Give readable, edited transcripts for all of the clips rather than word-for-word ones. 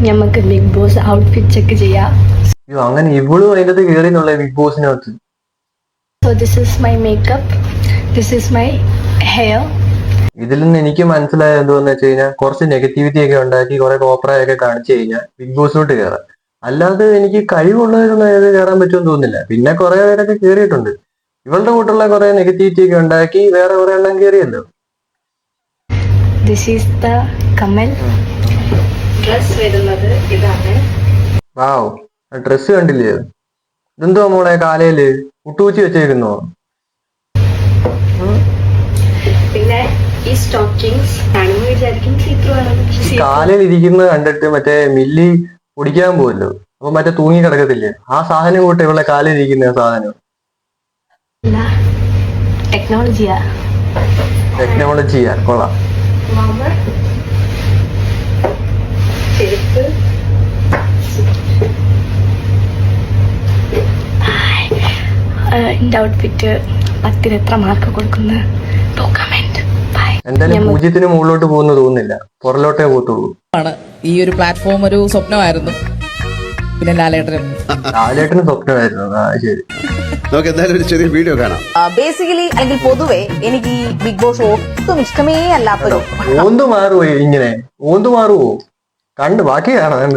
നമുക്ക് big boss outfit check ചെയ്യാം. അങ്ങനെ ഇവളും അതിനകത്ത് കയറി എന്നുള്ള big ബോസിനകത്ത്. So this is my makeup. This is my hair. ഇതിൽ നിന്ന് എനിക്ക് മനസ്സിലായത് എന്താന്ന് വെച്ച് കഴിഞ്ഞാൽ കുറച്ച് നെഗറ്റിവിറ്റി ഒക്കെ ഉണ്ടാക്കി കുറെ കോപ്രായൊക്കെ കാണിച്ചു കഴിഞ്ഞാൽ ബിഗ് ബോസിലോട്ട് കയറാം. അല്ലാതെ എനിക്ക് കഴിവുള്ളവരൊന്നും ഏത് കയറാൻ പറ്റുമെന്ന് തോന്നുന്നില്ല. പിന്നെ കുറെ പേരൊക്കെ കയറിയിട്ടുണ്ട്. ഇവളുടെ കൂട്ടുള്ള കുറെ നെഗറ്റിവിറ്റി ഒക്കെ ഉണ്ടാക്കി വേറെ കുറെ എണ്ണം കയറിയല്ലോ. This is the Kamal. Dress വരുന്നത് ഇതാണ്. വാവ്, ഡ്രസ് കണ്ടില്ലേ? ഇതെന്തോ മോളെ കാലയില് കുട്ടുകൂച്ചി വെച്ചേക്കുന്നോ? പിന്നെ ഈ സ്റ്റോക്കിങ്സ് കാണുമ്പോൾ വിചാരിക്കും സീത്രൂ ആണ്. കാലയിൽ ഇരിക്കുന്നത് കണ്ടിട്ട് മറ്റേ മില്ലി പൊടിക്കാൻ പോവല്ലോ, അപ്പൊ മറ്റേ തൂങ്ങി കിടക്കത്തില്ലേ, ആ സാധനം കൂട്ടെ ഇവളെ കാലിൽ ഇരിക്കുന്ന സാധനം. ടെക്നോളജിയാ കൊള്ളാം. ചെരുപ്പ്. എന്റെ ഔട്ട്ഫിറ്റ് 10 എത്ര മാർക്ക് കൊടുക്കുന്നു കമന്റ്. എന്തായാലും 0 മുകളിലോട്ട് പോകുന്നു തോന്നുന്നില്ല, പുറലോട്ടേ പോകത്തുള്ളൂ. ഈ ഒരു പ്ലാറ്റ്ഫോം ഒരു സ്വപ്നമായിരുന്നു. പിന്നെ ലാലേട്ടനും സ്വപ്നമായിരുന്നു. ശരി, നമുക്ക് എന്തായാലും ഒരു ചെറിയ വീഡിയോ കാണാം. ബേസിക്കലി അല്ലെങ്കിൽ പൊതുവെ എനിക്ക് ഈ ബിഗ് ബോസ് ഒട്ടും ഇഷ്ടമേ അല്ലാത്തൊരു ഓന്ത് മാറുവോ, ഇങ്ങനെ ഓന്ത് മാറുവോ കണ്ട് ബാക്കി കാണാൻ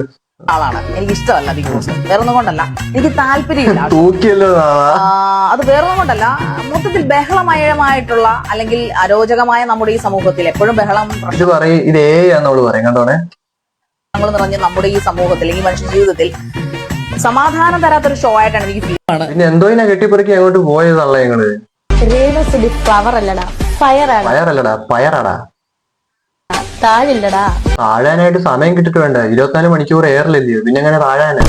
ആളാണ്. എനിക്ക് ഇഷ്ടമല്ല ബിഗ് ബോസ്. വേറൊന്നും കൊണ്ടല്ല, എനിക്ക് താല്പര്യമില്ല. തൂക്കിയല്ലോ. അത് വേറൊന്നും കൊണ്ടല്ല, മൊത്തത്തിൽ ബഹളമയമായിട്ടുള്ള അല്ലെങ്കിൽ അരോചകമായ നമ്മുടെ ഈ സമൂഹത്തിൽ എപ്പോഴും ബഹളം ഇത് പറയും, ഇത് ഏന്നോള് പറയും കണ്ടോണേ. നിറഞ്ഞ നമ്മുടെ ഈ സമൂഹത്തിൽ ഈ മനുഷ്യ ജീവിതത്തിൽ സമാധാനം തരാത്തൊരു ഷോ ആയിട്ടാണ് എനിക്ക് ഫീൽ. പിന്നെ എന്തോ ഇങ്ങനെ കെട്ടിപ്പറക്കി അങ്ങോട്ട് പോയതല്ല ഞങ്ങള്. ഫ്ലവർ അല്ലടാ, ഫയറാണ്. ഫയറല്ലടാ, പയറാടാ. താഴില്ലടാ. താഴാനായിട്ട് സമയം കിട്ടിട്ട് വേണ്ട, 24 മണിക്കൂർ എയറിലല്ലയോ, പിന്നെ എങ്ങനെ താഴാനാ?